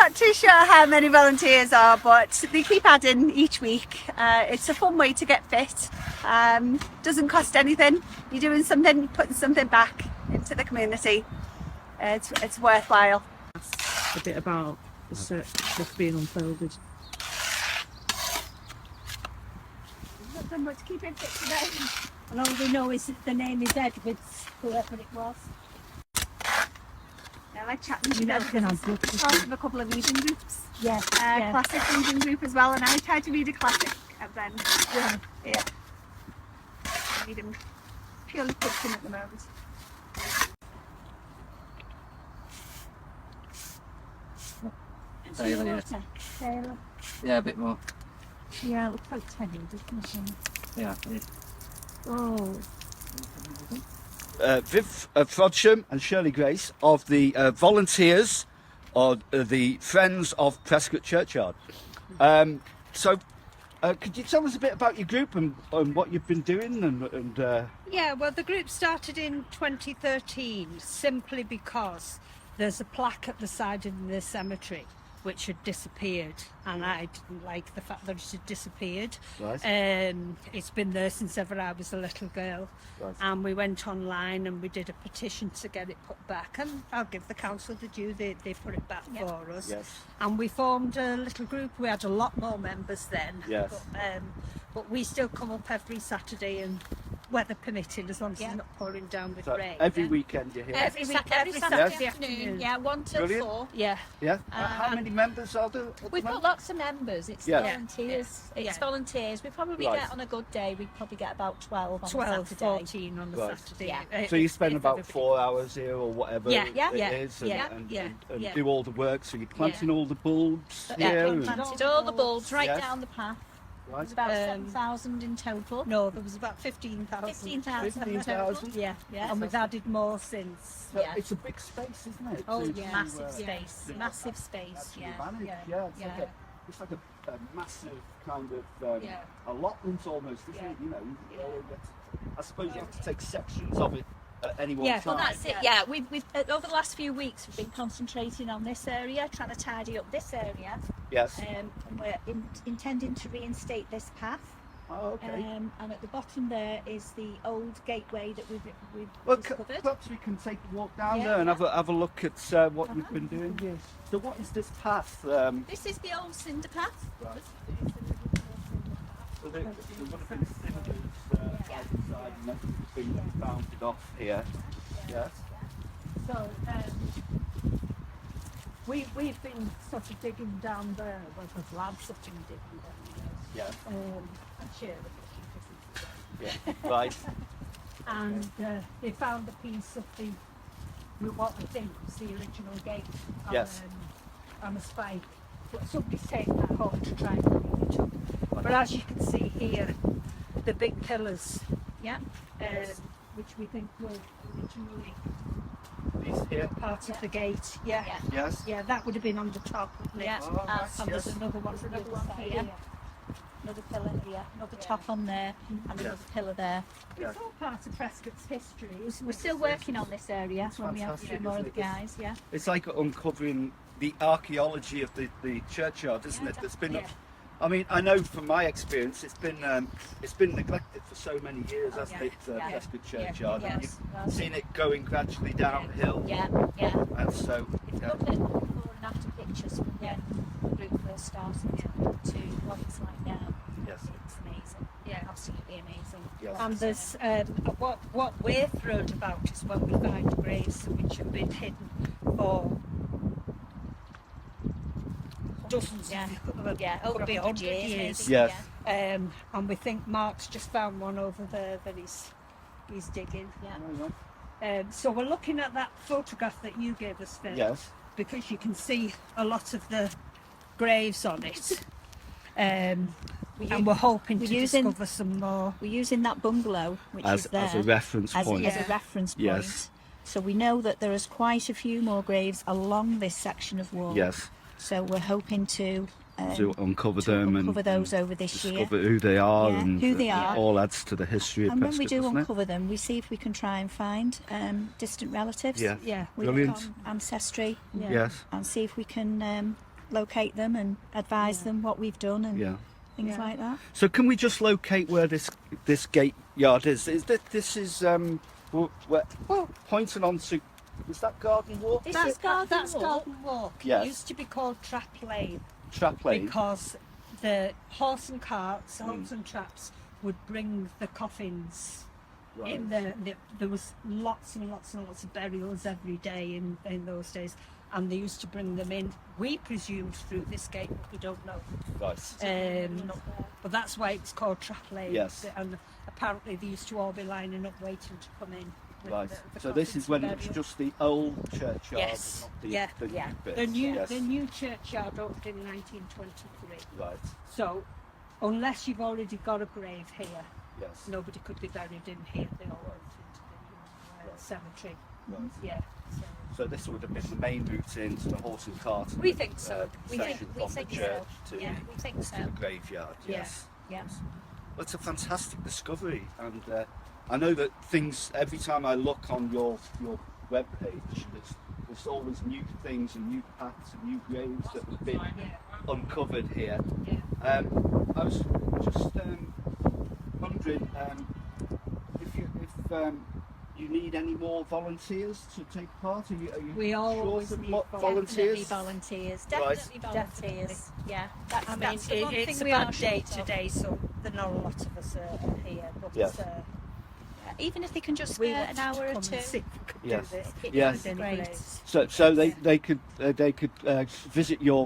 not too sure how many volunteers are, but they keep adding each week. It's a fun way to get fit. Doesn't cost anything. You're doing something, putting something back into the community. It's worthwhile. A bit about the search that's being unfolded. Not done much keeping fit today. And all we know is that the name is Edwards, whoever it was. I like chatting to them. Part of a couple of reading groups. Yes. Classic reading group as well, and I try to read a classic of them. Yeah. I'm reading purely fiction at the moment. Taylor. Yeah, a bit more. Yeah, it looks like Teddy, doesn't it? Yeah. Oh. Viv Frodsham and Shirley Grace of the volunteers of the Friends of Prescot Churchyard. Could you tell us a bit about your group and what you've been doing? Yeah, well, the group started in 2013 simply because there's a plaque at the side of the cemetery which had disappeared, and I didn't like the fact that it had disappeared. Right. It's been there since ever I was a little girl. Right. And we went online and we did a petition to get it put back, and I'll give the council the due, they put it back for us. Yes. And we formed a little group. We had a lot more members then. Yes. But we still come up every Saturday, and weather permitting, as long as it's not pouring down with So rain. every weekend you're here? Every Saturday afternoon. Yeah, 1 till Brilliant. 4. Yeah. Yeah. How many members are there? We've got lots of members. It's Yeah. volunteers. It's Yeah. volunteers. We probably Right. get on a good day. We probably get about 12 on 12, Saturday. 14 on the Right. Saturday. Yeah. So you spend If about everybody- 4 hours here or whatever Yeah, it yeah, is, yeah, and yeah. do all the work. So you're planting all the bulbs Yeah, here. we and- planted all the bulbs right Yes. down the path. Right. There's about 7,000 in total. No, there was about 15,000. 15,000 in 15,000? total. Yeah, Yeah. and we've added more since. So Yeah. it's a big space, isn't it? Oh, to- yeah. to, Massive space. to Massive space. actually Yeah. manage. Yeah. It's like a massive kind of Yeah. allotment almost, isn't Yeah. it? You know, I suppose you have to take sections of it at any one Yeah, time. Well, that's it. Yeah, we've over the last few weeks we've been concentrating on this area, trying to tidy up this area, Yes. and we're intending to reinstate this path. Oh, okay. And at the bottom there is the old gateway that we've Well, discovered. perhaps we can take a walk down Yeah, there and yeah. have a look at what you've been doing. Yes. So what is this path? This is the old Cinder Path. Right. So there would have been cinders Yeah. outside and then it's been bounded off here. Yes. So we've been sort of digging down there. Well, the lads have been digging down Yes. there. And share the Yeah. Right. and they found a piece of what we think was the original gate Yes. on a spike. But somebody's taken that home to try and clean it up. But as you can see here, the big pillars, Yeah. which we think were originally These here. part of the gate. Yeah. Yeah. Yes. Yeah, that would have been on the top, wouldn't it? Yeah. Oh, right, And there's yes. another one, here. Another pillar here, another top on there, and another pillar there. It's all part of Prescot's history. We're still working on this area when we have a few fantastic, more of isn't the it? guys. Yeah. It's like uncovering the archaeology of the churchyard, isn't Yeah, it? That's been. yeah. I mean, I know from my experience, it's been neglected for so many years, hasn't yeah, it? yeah, Prescott Churchyard. yeah, And yes, you've yes. seen it going gradually downhill, Yeah. Yeah. and so If you yeah. look at before and after pictures from when the group first started to what it's like now, Yes. it's amazing. Yeah. Absolutely amazing. Yes. And there's what we're thrilled about is when we find graves which have been hidden for dozens Yeah. of Yeah, could over be 100 100 years. years. Maybe. Yes. Yeah. And we think Mark's just found one over there that he's digging. Yeah. So we're looking at that photograph that you gave us, Phil, Yes. because you can see a lot of the graves on it. And we're hoping we're to using- discover some more. We're using that bungalow, which As is there a reference point. as a reference point. Yes. So we know that there is quite a few more graves along this section of wall. Yes. So we're hoping to To uncover them uncover and those over this year. discover who they are, Yeah, and who they are. it all adds to the history of And when we Prescott, do doesn't it? uncover them, we see if we can try and find distant relatives. Yeah. Yeah. We Brilliant. look on Ancestry Yeah. Yes. and see if we can locate them and advise them what we've done and Yeah. things like that. So can we just locate where this gate yard is? This is pointing on to, is that Garden Walk? This is Garden That's Walk. Garden Walk. Yes. It used to be called Trap Lane Trap Lane. because the horse and carts, horse and traps would bring the coffins Right. in there was lots and lots and lots of burials every day in those days, and they used to bring them in, we presumed through this gate, but we don't know. Right. But that's why it's called Trap Lane. Yes. And apparently they used to all be lining up waiting to come in. with Right. the So this coffins is for when it was burial. just the old churchyard, Yes. not the, Yeah. the new bit. The new churchyard opened in 1923. Right. So, unless you've already got a grave here, Yes. nobody could be buried in here. They all went into the cemetery. Right. Yeah. So this would have been the main route into the horse and cart. We think so. We Section think from so. the church to, Yeah, we think so. to the graveyard. Yes. Yeah. Well, it's a fantastic discovery, and I know that things. Every time I look on your web page, there's always new things and new paths and new graves that have been uncovered here. Yeah. I was just wondering if you need any more volunteers to take part. Are you We always short of need Definitely volunteers? volunteers. Right. Definitely volunteers. Yeah. I mean, That's the one it's thing we about are day short to of. day, so there are not a lot of us here. But Yes. Even if they can just we spare want an hour to or come two. and see if we could Yes. do this. Yes. Any Great. graves. So they could visit your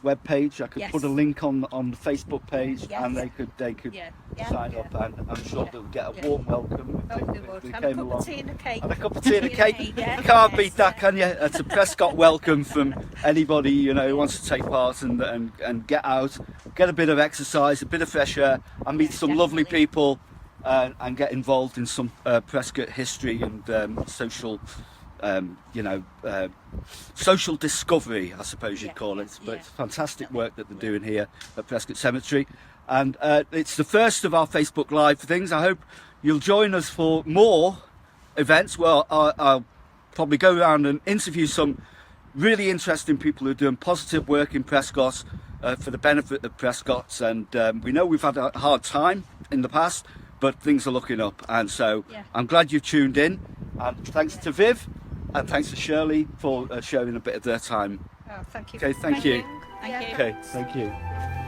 web page. I could Yes. put a link on the Facebook page, Yes. and they could Yeah. sign Yeah. up, and I'm sure Yeah. they'll get a Yeah. warm welcome Oh, if they they, would. if they And a came cup along. of tea and a cake. And a cup of tea and a cake. Yeah. You can't Yes. beat that, can you? It's a Prescot welcome from anybody who wants to take part and get out, get a bit of exercise, a bit of fresh air, and meet some lovely definitely. people, and get involved in some Prescot history and social, social discovery, I suppose you'd Yeah. call it. But Yeah. it's fantastic work that they're doing here at Prescot Cemetery. And it's the first of our Facebook Live things. I hope you'll join us for more events where I'll probably go around and interview some really interesting people who are doing positive work in Prescot for the benefit of Prescots. And we know we've had a hard time in the past, but things are looking up. And so Yeah. I'm glad you've tuned in. And thanks to Viv and thanks to Shirley for sharing a bit of their time. Oh, thank you. Okay, thank you. Thank you. Okay, thank you.